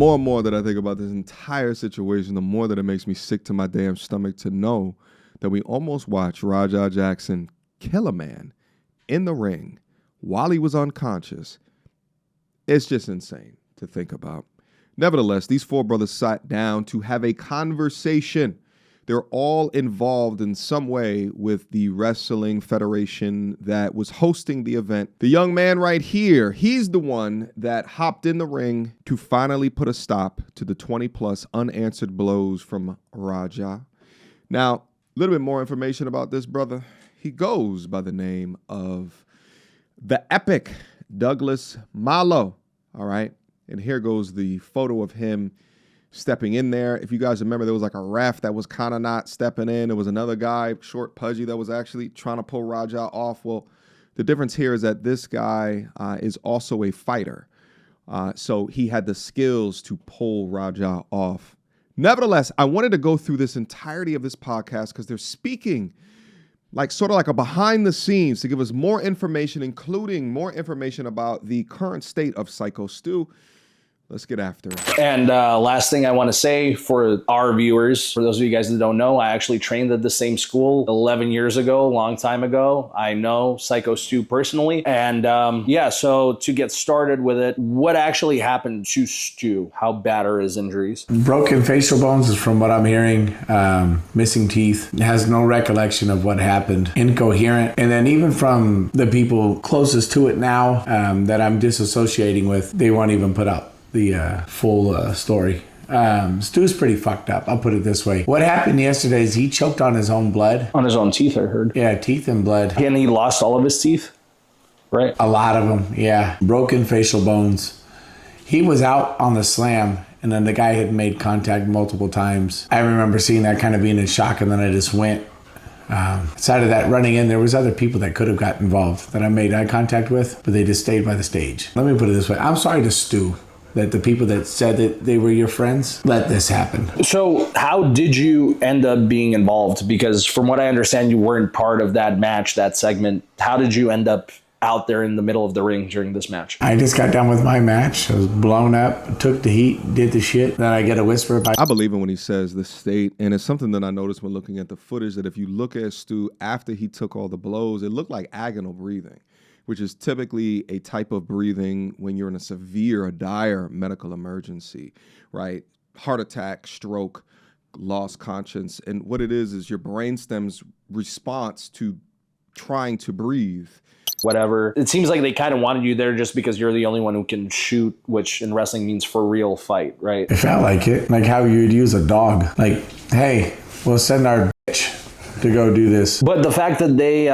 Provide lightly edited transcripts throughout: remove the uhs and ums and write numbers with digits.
more and more that I think about this entire situation, the more that it makes me sick to my damn stomach to know that we almost watched Raja Jackson kill a man in the ring while he was unconscious. It's just insane to think about. Nevertheless, these four brothers sat down to have a conversation. They're all involved in some way with the wrestling federation that was hosting the event. The young man right here, he's the one that hopped in the ring to finally put a stop to the 20-plus unanswered blows from Raja. Now, a little bit more information about this brother. He goes by the name of the Epic Douglas Malo. All right. And here goes the photo of him stepping in there. If you guys remember, there was like a ref that was kind of not stepping in. There was another guy, short, pudgy, that was actually trying to pull Raja off. Well, the difference here is that this guy is also a fighter. So he had the skills to pull Raja off. Nevertheless, I wanted to go through this entirety of this podcast because they're speaking like sort of like a behind the scenes to give us more information, including more information about the current state of Psycho Stu. Let's get after it. And last thing I want to say for our viewers, for those of you guys that don't know, I actually trained at the same school 11 years ago, a long time ago. I know Psycho Stu personally. And yeah, so to get started with it, what actually happened to Stu? How bad are his injuries? Broken facial bones is from what I'm hearing. Missing teeth. Has no recollection of what happened. Incoherent. And then even from the people closest to it now that I'm disassociating with, they won't even put up the full story. Stu's pretty fucked up, I'll put it this way. What happened yesterday is he choked on his own blood. On his own teeth, I heard. Yeah, teeth and blood. And he lost all of his teeth, right? A lot of them, yeah. Broken facial bones. He was out on the slam, and then the guy had made contact multiple times. I remember seeing that, kind of being in shock, and then I just went. Outside of that, running in, there was other people that could have got involved that I made eye contact with, but they just stayed by the stage. Let me put it this way. I'm sorry to Stu that the people that said that they were your friends let this happen. So how did you end up being involved? Because from what I understand, you weren't part of that match, that segment. How did you end up out there in the middle of the ring during this match? I just got done with my match. I was blown up, took the heat, did the shit. Then I get a whisper about... I believe him when he says the state, and it's something that I noticed when looking at the footage, that if you look at Stu after he took all the blows, it looked like agonal breathing, which is typically a type of breathing when you're in a severe or dire medical emergency, right? Heart attack, stroke, lost conscience. And what it is your brainstem's response to trying to breathe. Whatever. It seems like they kind of wanted you there just because you're the only one who can shoot, which in wrestling means for real fight, right? It felt like it. Like how you'd use a dog. Like, hey, we'll send our bitch to go do this. But the fact that they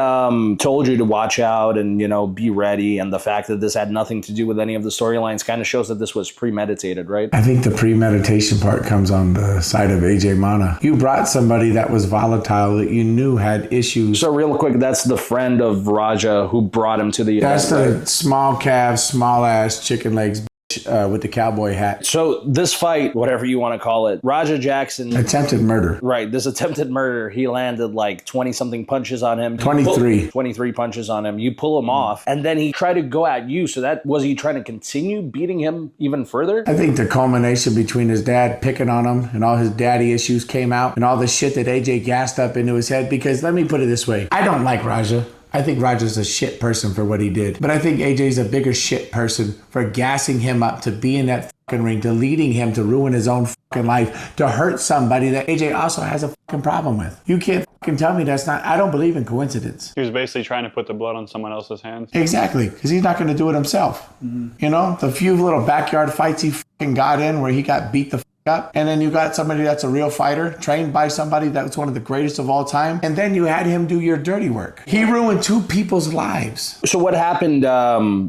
told you to watch out and, you know, be ready, and the fact that this had nothing to do with any of the storylines kind of shows that this was premeditated, right? I think the premeditation part comes on the side of AJ Mana. You brought somebody that was volatile, that you knew had issues. So real quick, that's the friend of Raja who brought him to the event. That's the small calf, small ass, chicken legs with the cowboy hat. So this fight, whatever you want to call it, Raja Jackson... Attempted murder. Right, this attempted murder, he landed like 20-something punches on him. 23. 23 punches on him. You pull him off, and then he tried to go at you. So that was he trying to continue beating him even further? I think the culmination between his dad picking on him and all his daddy issues came out, and all the shit that AJ gassed up into his head. Because let me put it this way. I don't like Raja. I think Raja's a shit person for what he did. But I think AJ's a bigger shit person for gassing him up to be in that fucking ring, to leading him to ruin his own fucking life, to hurt somebody that AJ also has a fucking problem with. You can't fucking tell me that's not... I don't believe in coincidence. He was basically trying to put the blood on someone else's hands. Exactly, because he's not going to do it himself. Mm-hmm. You know, the few little backyard fights he fucking got in where he got beat the up, and then you got somebody that's a real fighter, trained by somebody that's one of the greatest of all time, and then you had him do your dirty work. He ruined two people's lives. So what happened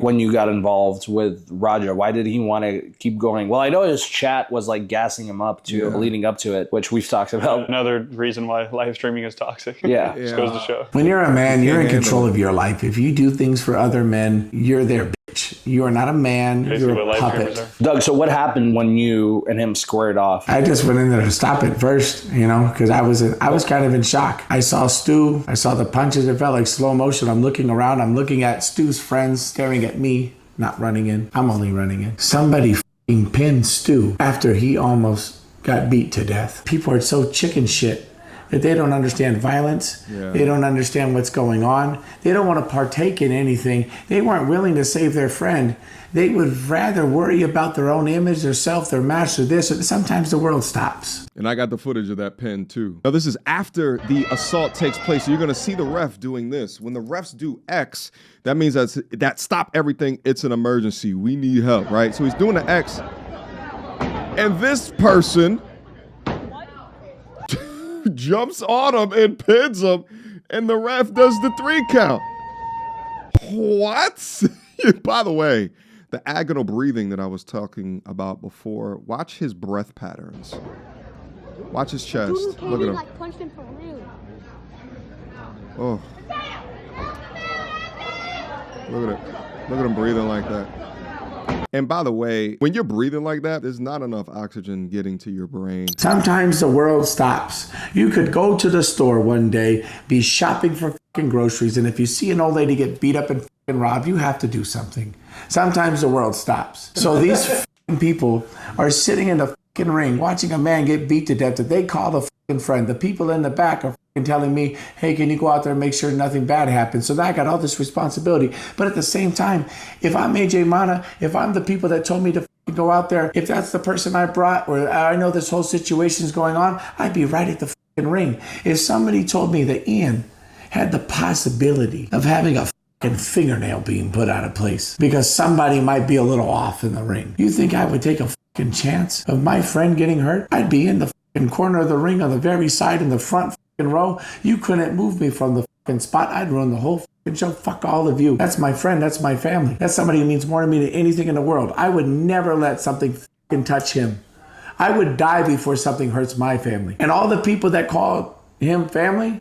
when you got involved with Raja? Why did he want to keep going? Well, I know his chat was like gassing him up to leading up to it, which we've talked about. Another reason why live streaming is toxic. Yeah. Just goes to show. When you're a man, you're in control of your life. If you do things for other men, you're their bitch. You are not a man. Basically you're a puppet. Doug, so what happened when you and him squared off? I just went in there to stop it first, you know, because I was kind of in shock. I saw Stu. I saw the punches. It felt like slow motion. I'm looking around. I'm looking at Stu's friends staring at me, not running in. I'm only running in. Somebody pin Stu after he almost got beat to death. People are so chicken shit that they don't understand violence. Yeah. They don't understand what's going on. They don't want to partake in anything. They weren't willing to save their friend. They would rather worry about their own image, their self, their match, or this. Sometimes the world stops. And I got the footage of that pin too. Now this is after the assault takes place. So you're gonna see the ref doing this. When the refs do X, that means that stop everything. It's an emergency. We need help, right? So he's doing the X. And this person jumps on him and pins him, and the ref does the 3 count. What? By the way, the agonal breathing that I was talking about before, watch his breath patterns. Watch his chest. Look at him. Like punched him for real. Oh. Look at it. Look at him breathing like that. And by the way, when you're breathing like that, there's not enough oxygen getting to your brain. Sometimes the world stops. You could go to the store one day, be shopping for fucking groceries, and if you see an old lady get beat up and fucking robbed, you have to do something. Sometimes the world stops. So these fucking people are sitting in the fucking ring watching a man get beat to death that they call a fucking friend. The people in the back are fucking telling me, hey, can you go out there and make sure nothing bad happens? So now I got all this responsibility. But at the same time, if I'm AJ Mana, if I'm the people that told me to fucking go out there, if that's the person I brought, or I know this whole situation is going on, I'd be right at the fucking ring. If somebody told me that Ian had the possibility of having a fucking fingernail being put out of place because somebody might be a little off in the ring, you think I would take a fucking chance of my friend getting hurt? I'd be in the fucking corner of the ring on the very side in the front fucking row. You couldn't move me from the fucking spot. I'd run the whole fucking show. Fuck all of you. That's my friend. That's my family. That's somebody who means more to me than anything in the world. I would never let something fucking touch him. I would die before something hurts my family. And all the people that call him family,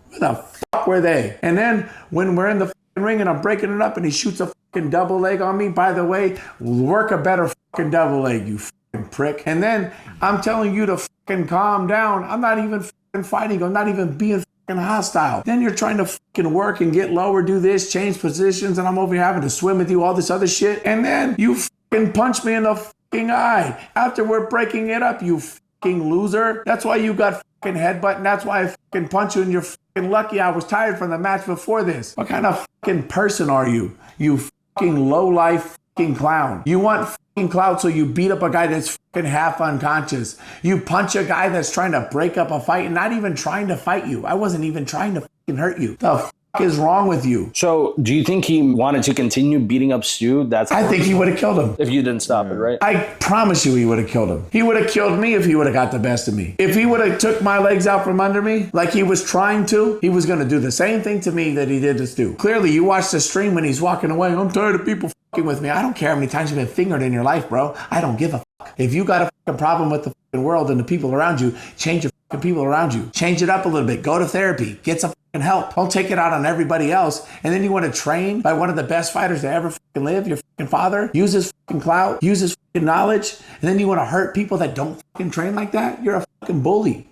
where the fuck were they? And then when we're in the fucking ring and I'm breaking it up and he shoots a fucking double leg on me, by the way, work a better fucking double leg, you fucking prick. And then I'm telling you to fucking calm down. I'm not even fucking fighting. I'm not even being fucking hostile. Then you're trying to fucking work and get lower, do this, change positions, and I'm over here having to swim with you, all this other shit. And then you fucking punch me in the fucking eye after we're breaking it up, you fucking loser. That's why you got fucking headbutt, and that's why I fucking punch you, and you're fucking lucky I was tired from the match before this. What kind of fucking person are you? You fucking low-life fucking clown. You want fucking clout, so you beat up a guy that's fucking half unconscious. You punch a guy that's trying to break up a fight and not even trying to fight you. I wasn't even trying to fucking hurt you. The fuck is wrong with you? So do you think he wanted to continue beating up Stu? I think he would have killed him. if you didn't stop it, right? I promise you he would have killed him. He would have killed me if he would have got the best of me. If he would have took my legs out from under me like he was trying to, he was going to do the same thing to me that he did to Stu. Clearly, you watched the stream when he's walking away. I'm tired of people fucking with me. I don't care how many times you've been fingered in your life, bro. I don't give a fuck. If you got a fucking problem with the fucking world and the people around you, change your fucking people around you. Change it up a little bit. Go to therapy. Get some fucking help. Don't take it out on everybody else. And then you want to train by one of the best fighters to ever fucking live, your fucking father, use his fucking clout, use his fucking knowledge, and then you want to hurt people that don't fucking train like that? You're a fucking bully.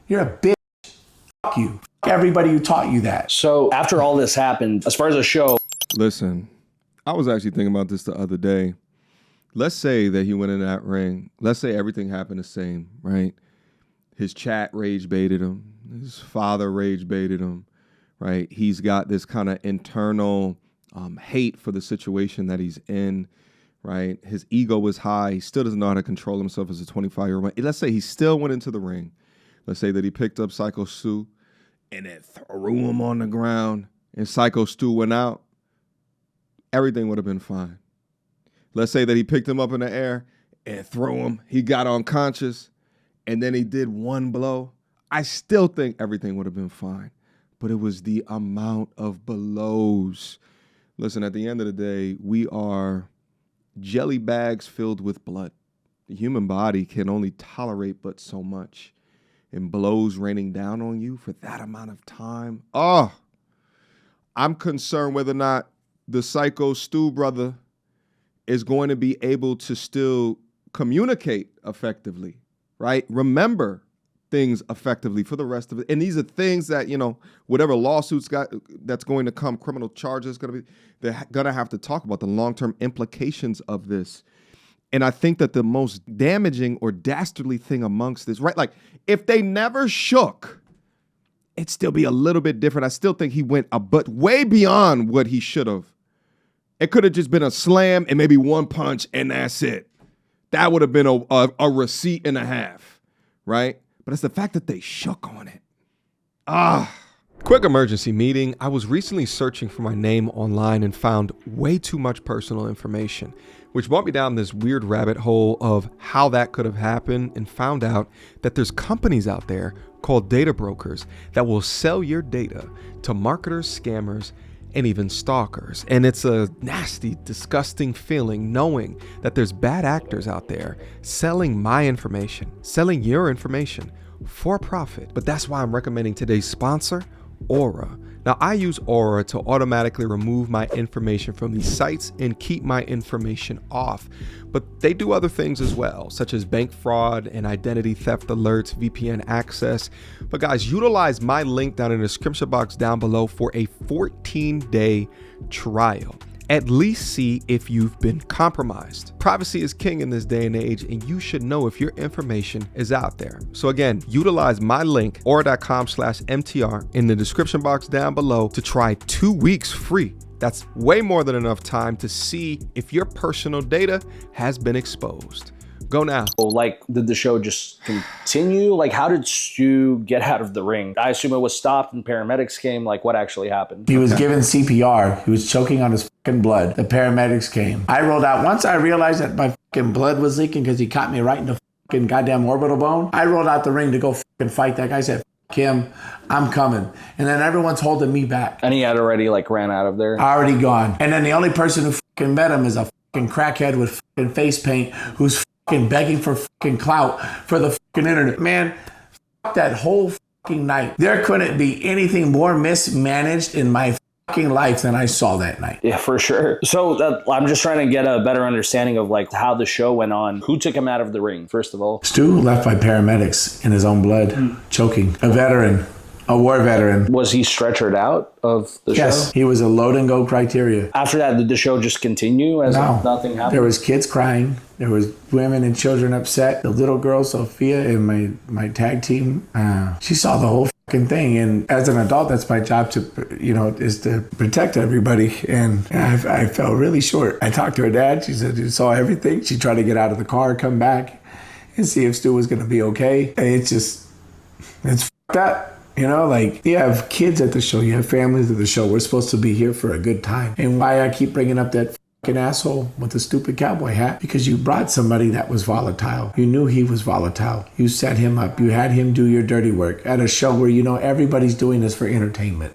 You're a bitch. Fuck you. Fuck everybody who taught you that. So after all this happened, as far as the show, Listen, I was actually thinking about this the other day. Let's say that he went in that ring. Let's say everything happened the same, right? His chat rage baited him. His father rage baited him, right? He's got this kind of internal hate for the situation that he's in, right? His ego was high. He still doesn't know how to control himself as a 25-year-old. Let's say he still went into the ring. Let's say that he picked up Psycho Stu and then threw him on the ground and Psycho Stu went out. Everything would have been fine. Let's say that he picked him up in the air and threw him. He got unconscious and then he did one blow. I still think everything would have been fine. But it was the amount of blows. Listen, at the end of the day, we are jelly bags filled with blood. The human body can only tolerate but so much. And blows raining down on you for that amount of time. Oh, I'm concerned whether or not the Psycho Stu brother is going to be able to still communicate effectively, right? Remember things effectively for the rest of it. And these are things that, you know, whatever lawsuits that's going to come, criminal charges going to be, they're going to have to talk about the long-term implications of this. And I think that the most damaging or dastardly thing amongst this, right? Like, if they never shook, it'd still be a little bit different. I still think he went but way beyond what he should have. It could have just been a slam and maybe one punch, and that's it. That would have been a receipt and a half, right? But it's the fact that they shook on it. Quick emergency meeting. I was recently searching for my name online and found way too much personal information, which brought me down this weird rabbit hole of how that could have happened, and found out that there's companies out there called data brokers that will sell your data to marketers, scammers, and even stalkers. And it's a nasty, disgusting feeling knowing that there's bad actors out there selling my information, selling your information for profit. But that's why I'm recommending today's sponsor, Aura. Now, I use Aura to automatically remove my information from these sites and keep my information off. But they do other things as well, such as bank fraud and identity theft alerts, VPN access. But guys, utilize my link down in the description box down below for a 14-day trial. At least see if you've been compromised. Privacy is king in this day and age, and you should know if your information is out there. So again, utilize my link, aura.com/MTR, in the description box down below to try 2 weeks free. That's way more than enough time to see if your personal data has been exposed. Go now. Like, did the show just continue? Like, how did Stu get out of the ring? I assume it was stopped and paramedics came. Like, what actually happened? He was given CPR. He was choking on his fucking blood. The paramedics came. I rolled out. Once I realized that my fucking blood was leaking because he caught me right in the fucking goddamn orbital bone, I rolled out the ring to go fucking fight that guy. I said, fuck him, I'm coming. And then everyone's holding me back. And he had already, like, ran out of there? Already gone. And then the only person who fucking met him is a fucking crackhead with fucking face paint who's fucking begging for fucking clout for the fucking internet. Man, fuck that whole fucking night. There couldn't be anything more mismanaged in my fucking life than I saw that night. Yeah, for sure. So I'm just trying to get a better understanding of like how the show went on. Who took him out of the ring, first of all? Stu left by paramedics in his own blood, choking. A veteran. A war veteran. Was he stretchered out of the show? Yes, he was a load and go criteria. After that, did the show just continue as if nothing happened? There was kids crying. There was women and children upset. The little girl, Sophia, in my tag team, she saw the whole fucking thing. And as an adult, that's my job to, is to protect everybody. And I fell really short. I talked to her dad. She said she saw everything. She tried to get out of the car, come back, and see if Stu was going to be okay. And it's fucked up. You have kids at the show, you have families at the show. We're supposed to be here for a good time. And why I keep bringing up that fucking asshole with the stupid cowboy hat? Because you brought somebody that was volatile. You knew he was volatile. You set him up. You had him do your dirty work at a show where everybody's doing this for entertainment.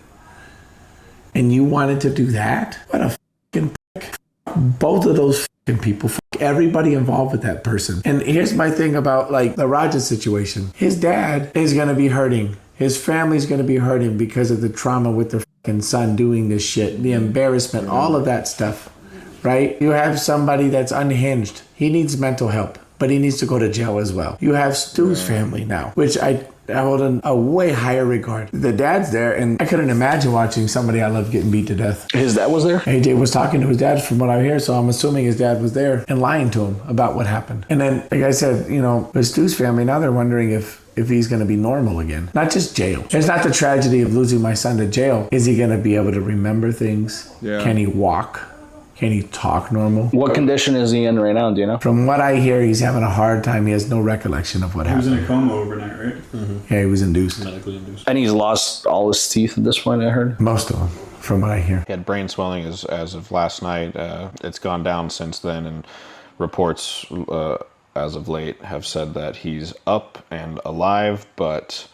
And you wanted to do that? What a fucking prick. Both of those fucking people. Fuck everybody involved with that person. And here's my thing about the Raja situation. His dad is going to be hurting. His family's going to be hurting because of the trauma with their fucking son doing this shit, the embarrassment, all of that stuff, right? You have somebody that's unhinged. He needs mental help, but he needs to go to jail as well. You have Stu's family now, which I hold in a way higher regard. The dad's there, and I couldn't imagine watching somebody I love getting beat to death. His dad was there? AJ was talking to his dad from what I hear, so I'm assuming his dad was there and lying to him about what happened. And then, like I said, with Stu's family, now they're wondering if he's going to be normal again. Not just jail. It's not the tragedy of losing my son to jail. Is he going to be able to remember things? Yeah. Can he walk? Can he talk normal? What condition is he in right now? Do you know? From what I hear, he's having a hard time. He has no recollection of what happened. He was in a coma overnight, right? Mm-hmm. Yeah, he was induced. Medically induced. And he's lost all his teeth at this point, I heard? Most of them, from what I hear. He had brain swelling as of last night. It's gone down since then, and reports as of late have said that he's up and alive, but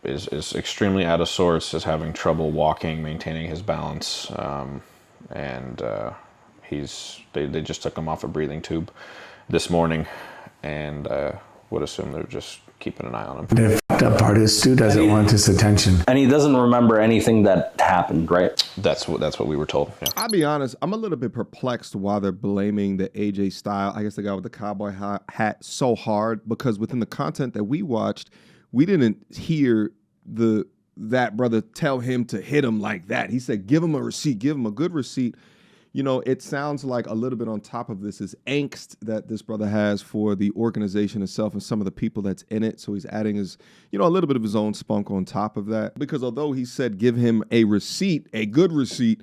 is extremely out of sorts, is having trouble walking, maintaining his balance, and they just took him off a breathing tube this morning, and would assume they're just keeping an eye on him. The fucked up part is Stu doesn't want his attention. And he doesn't remember anything that happened, right? That's what we were told. Yeah. I'll be honest, I'm a little bit perplexed why they're blaming the AJ style, I guess the guy with the cowboy hat, so hard, because within the content that we watched, we didn't hear that brother tell him to hit him like that. He said, give him a receipt, give him a good receipt. You know, it sounds like a little bit on top of this is angst that this brother has for the organization itself and some of the people that's in it. So he's adding his, you know, a little bit of his own spunk on top of that. Because although he said give him a receipt, a good receipt,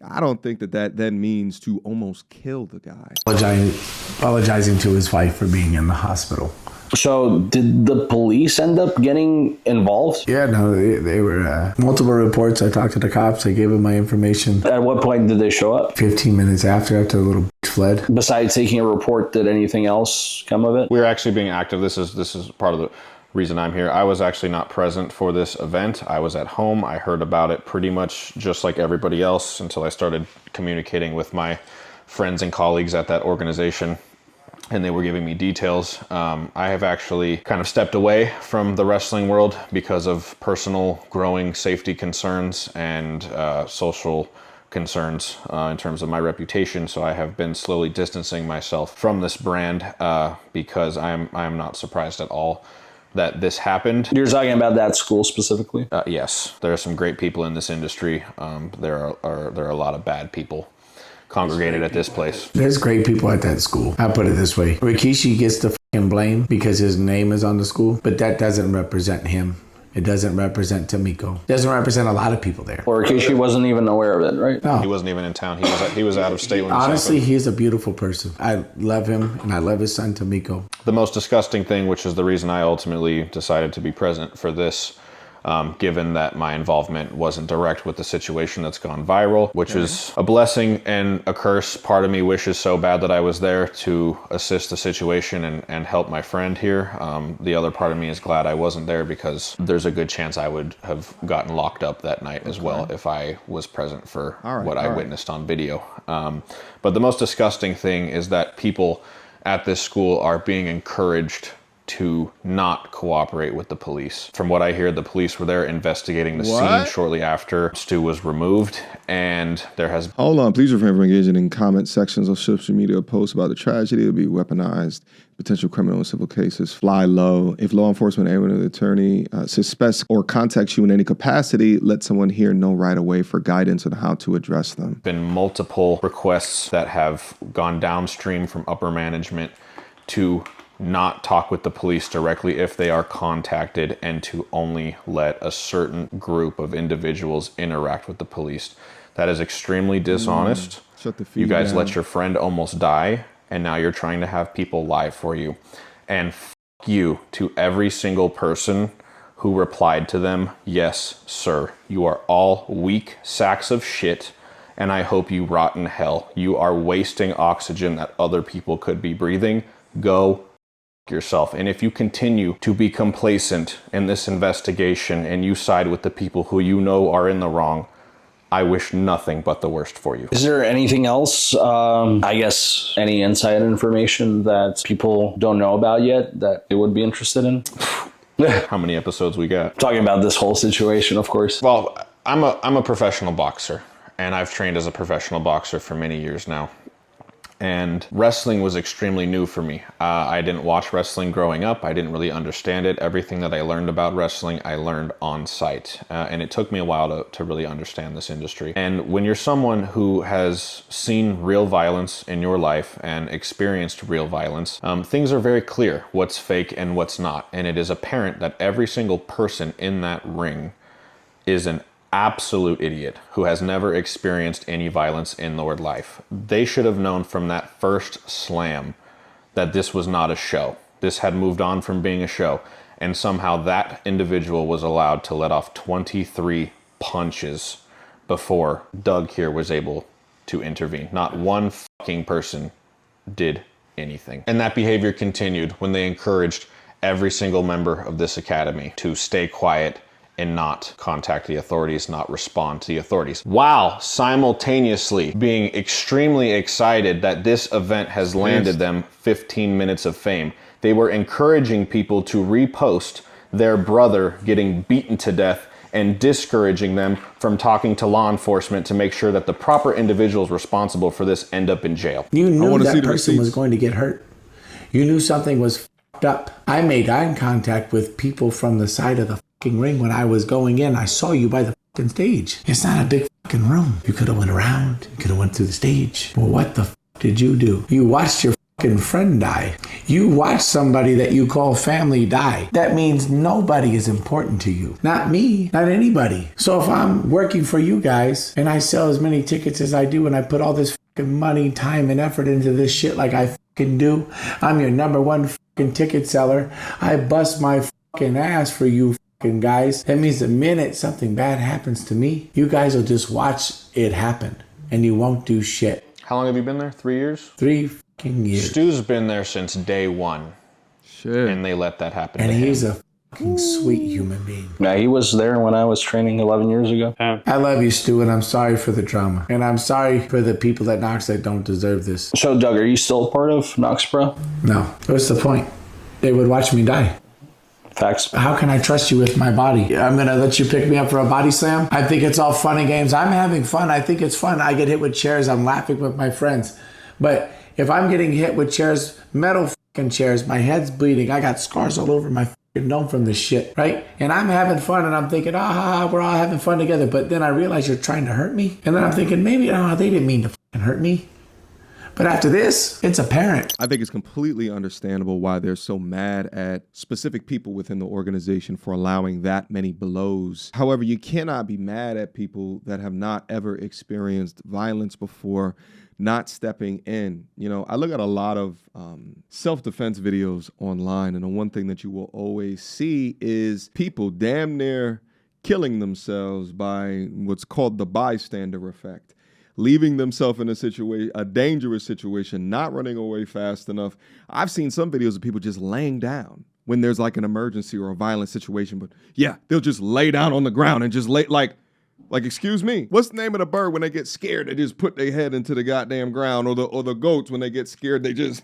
I don't think that then means to almost kill the guy. Apologizing to his wife for being in the hospital. So did the police end up getting involved? Yeah, no, they were multiple reports. I talked to the cops. I gave them my information. At what point did they show up? 15 minutes after the little fled. Besides taking a report, did anything else come of it? We're actually being active. This is part of the reason I'm here. I was actually not present for this event. I was at home. I heard about it pretty much just like everybody else until I started communicating with my friends and colleagues at that organization, and they were giving me details. I have actually kind of stepped away from the wrestling world because of personal growing safety concerns and social concerns in terms of my reputation. So I have been slowly distancing myself from this brand because I am not surprised at all that this happened. You're talking about that school specifically? Yes, there are some great people in this industry. There are a lot of bad people congregated at this place. There's great people at that school. I'll put it this way. Rikishi gets the fucking blame because his name is on the school, but that doesn't represent him. It doesn't represent Tamiko. It doesn't represent a lot of people there. Or Rikishi wasn't even aware of it, right? No. He wasn't even in town. He was out of state when Honestly, this happened. he's a beautiful person. I love him, and I love his son, Tamiko. The most disgusting thing, which is the reason I ultimately decided to be present for this, given that my involvement wasn't direct with the situation that's gone viral, which is a blessing and a curse. Part of me wishes so bad that I was there to assist the situation and help my friend here. The other part of me is glad I wasn't there because there's a good chance I would have gotten locked up that night as well if I was present for what I witnessed on video. But the most disgusting thing is that people at this school are being encouraged to not cooperate with the police. From what I hear, the police were there investigating the scene shortly after Stu was removed, and there has... Hold on, please refrain from engaging in comment sections of social media posts about the tragedy. It'll be weaponized, potential criminal and civil cases. Fly low. If law enforcement, anyone, an attorney, suspects or contacts you in any capacity, let someone here know right away for guidance on how to address them. Been multiple requests that have gone downstream from upper management to not talk with the police directly if they are contacted and to only let a certain group of individuals interact with the police. That is extremely dishonest. Shut the feed You guys down. let your friend almost die, and now you're trying to have people lie for you. And you to every single person who replied to them, yes, sir, you are all weak sacks of shit, and I hope you rot in hell. You are wasting oxygen that other people could be breathing. Go yourself. And if you continue to be complacent in this investigation and you side with the people who you know are in the wrong, I wish nothing but the worst for you. Is there anything else, I guess, any inside information that people don't know about yet that they would be interested in? How many episodes we got? Talking about this whole situation, of course. Well, I'm a professional boxer, and I've trained as a professional boxer for many years now. And wrestling was extremely new for me. I didn't watch wrestling growing up. I didn't really understand it. Everything that I learned about wrestling, I learned on site. And it took me a while to really understand this industry. And when you're someone who has seen real violence in your life and experienced real violence, things are very clear what's fake and what's not. And it is apparent that every single person in that ring is an absolute idiot who has never experienced any violence in their life. They should have known from that first slam that this was not a show. This had moved on from being a show, and somehow that individual was allowed to let off 23 punches before Doug here was able to intervene. Not one fucking person did anything. And that behavior continued when they encouraged every single member of this academy to stay quiet and not contact the authorities, not respond to the authorities, while simultaneously being extremely excited that this event has landed them 15 minutes of fame. They were encouraging people to repost their brother getting beaten to death and discouraging them from talking to law enforcement to make sure that the proper individuals responsible for this end up in jail. You knew see that the person was receipts. going to get hurt. You knew something was fucked up. I made eye contact with people from the side of the ring when I was going in. I saw you by the fucking stage. It's not a big fucking room. You could have went around. You could have went through the stage. Well, what the did you do? You watched your fucking friend die. You watched somebody that you call family die. That means nobody is important to you. Not me, not anybody. So if I'm working for you guys and I sell as many tickets as I do and I put all this fucking money, time, and effort into this shit like I fucking do, I'm your number one fucking ticket seller. I bust my fucking ass for you fucking guys. That means the minute something bad happens to me, you guys will just watch it happen and you won't do shit. How long have you been there? 3 years? 3 fucking years. Stu's been there since day one. Shit. And they let that happen And to he's him. a fucking sweet human being. Yeah, he was there when I was training 11 years ago. I love you, Stu, and I'm sorry for the drama. And I'm sorry for the people at Knox that don't deserve this. So, Doug, are you still a part of Knox Pro? No. What's the point? They would watch me die. Facts. How can I trust you with my body? I'm going to let you pick me up for a body slam? I think it's all fun and games. I'm having fun. I think it's fun. I get hit with chairs. I'm laughing with my friends. But if I'm getting hit with chairs, metal fucking chairs, my head's bleeding. I got scars all over my fucking dome from this shit, right? And I'm having fun and I'm thinking, we're all having fun together. But then I realize you're trying to hurt me. And then I'm thinking, maybe, they didn't mean to fucking hurt me. But after this, it's apparent. I think it's completely understandable why they're so mad at specific people within the organization for allowing that many blows. However, you cannot be mad at people that have not ever experienced violence before not stepping in. You know, I look at a lot of self-defense videos online, and the one thing that you will always see is people damn near killing themselves by what's called the bystander effect. Leaving themselves in a dangerous situation, not running away fast enough. I've seen some videos of people just laying down when there's like an emergency or a violent situation, but yeah, they'll just lay down on the ground and just lay like, excuse me, what's the name of the bird when they get scared? They just put their head into the goddamn ground, or the goats when they get scared, they just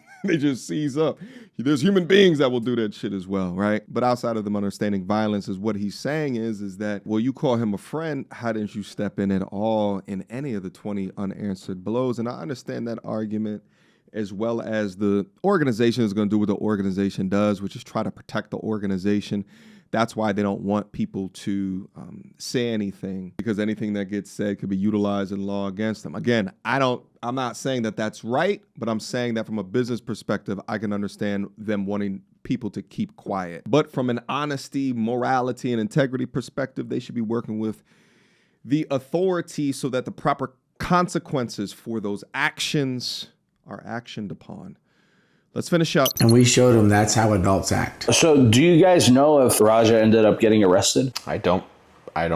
seize up. There's human beings that will do that shit as well, right? But outside of them understanding violence, is what he's saying is that, well, you call him a friend, how didn't you step in at all in any of the 20 unanswered blows? And I understand that argument, as well as the organization is going to do what the organization does, which is try to protect the organization. That's why they don't want people to say anything, because anything that gets said could be utilized in law against them. Again, I'm not saying that that's right, but I'm saying that from a business perspective, I can understand them wanting people to keep quiet. But from an honesty, morality, and integrity perspective, they should be working with the authority so that the proper consequences for those actions are actioned upon. Let's finish up. And we showed them that's how adults act. So, do you guys know if Raja ended up getting arrested? I don't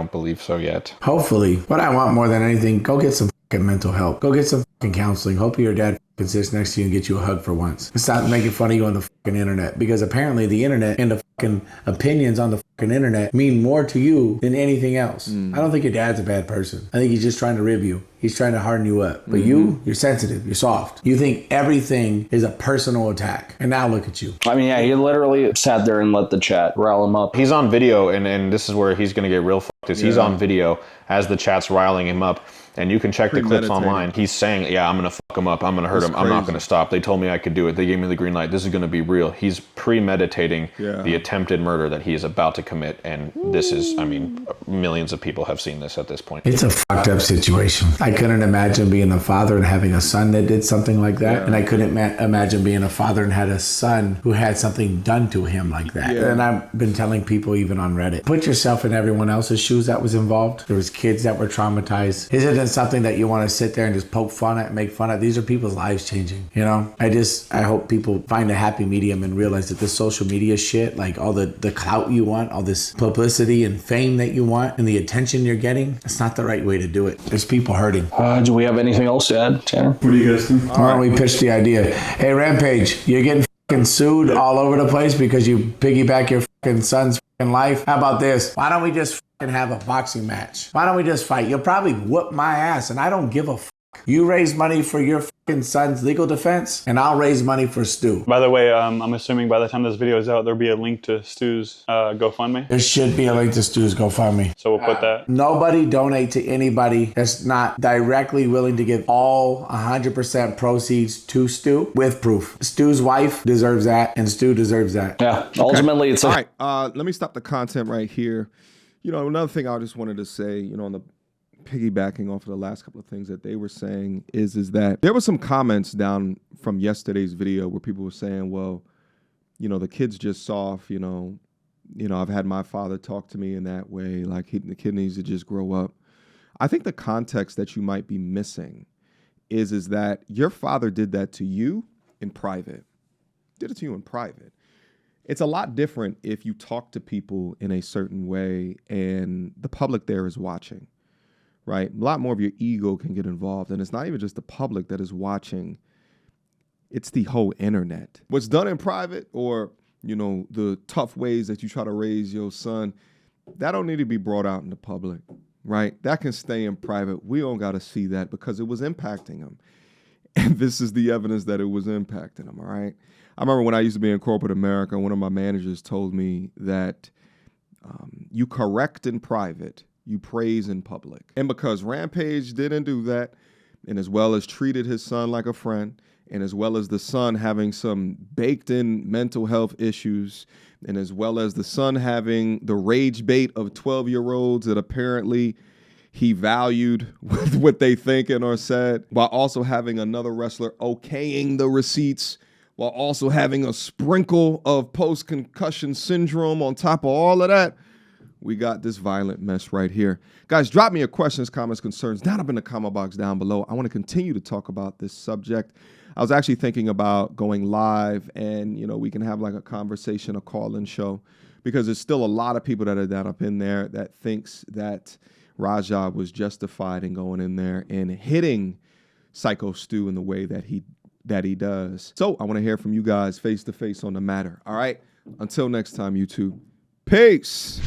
believe so yet. Hopefully. What I want more than anything, go get some fucking mental help. Go get some fucking counseling. Hope your dad fucking sits next to you and get you a hug for once. And stop making fun of you on the fucking internet. Because apparently the internet and the fucking opinions on the fucking internet mean more to you than anything else. I don't think your dad's a bad person. I think he's just trying to rib you. He's trying to harden you up. But you're sensitive. You're soft. You think everything is a personal attack. And now look at you. I mean, yeah, he literally sat there and let the chat rile him up. He's on video, and this is where he's going to get real fucked, is he's on video as the chat's riling him up. And you can check the clips online. He's saying, yeah, I'm going to fuck him up. I'm going to hurt him. I'm not going to stop. They told me I could do it. They gave me the green light. This is going to be real. He's premeditating the attempted murder that he is about to commit. And this is, I mean, millions of people have seen this at this point. It's a fucked up situation. I couldn't imagine being a father and having a son that did something like that. And I couldn't imagine being a father and had a son who had something done to him like that. And I've been telling people even on Reddit, put yourself in everyone else's shoes that was involved. There was kids that were traumatized. Isn't it something that you want to sit there and just poke fun at and make fun of? These are people's lives changing, you know? I hope people find a happy medium and realize that this social media shit, like all the clout you want, all this publicity and fame that you want and the attention you're getting, it's not the right way to do it. There's people hurting. Do we have anything else to add, Tanner? What do you guys think? Why don't we pitch the idea? Hey, Rampage, you're getting fucking sued all over the place because you piggyback your fucking son's fucking life. How about this? Why don't we just fucking have a boxing match? Why don't we just fight? You'll probably whoop my ass and I don't give a fuck. You raise money for your fucking son's legal defense and I'll raise money for Stu. By the way, I'm assuming by the time this video is out, there'll be a link to Stu's GoFundMe. There should be a link to Stu's GoFundMe. So we'll put that. Nobody donate to anybody that's not directly willing to give all 100% proceeds to Stu with proof. Stu's wife deserves that and Stu deserves that. Yeah, ultimately it's all right. Let me stop the content right here. Another thing I just wanted to say, on the piggybacking off of the last couple of things that they were saying is that there were some comments down from yesterday's video where people were saying, well, the kid's just soft, I've had my father talk to me in that way, like the kid needs to just grow up. I think the context that you might be missing is that your father did that to you in private. Did it to you in private. It's a lot different if you talk to people in a certain way and the public there is watching, right? A lot more of your ego can get involved. And it's not even just the public that is watching. It's the whole internet. What's done in private or, the tough ways that you try to raise your son, that don't need to be brought out in the public, right? That can stay in private. We don't got to see that because it was impacting him. And this is the evidence that it was impacting him, all right? I remember when I used to be in corporate America, one of my managers told me that you correct in private, you praise in public. And because Rampage didn't do that, and as well as treated his son like a friend, and as well as the son having some baked-in mental health issues, and as well as the son having the rage bait of 12-year-olds that apparently he valued with what they thinking or said, while also having another wrestler okaying the receipts, while also having a sprinkle of post-concussion syndrome on top of all of that, we got this violent mess right here. Guys, drop me your questions, comments, concerns down up in the comment box down below. I want to continue to talk about this subject. I was actually thinking about going live and, we can have like a conversation, a call-in show, because there's still a lot of people that are down up in there that thinks that Raja was justified in going in there and hitting Psycho Stu in the way that he does. So I want to hear from you guys face to face on the matter. All right. Until next time, YouTube. Peace.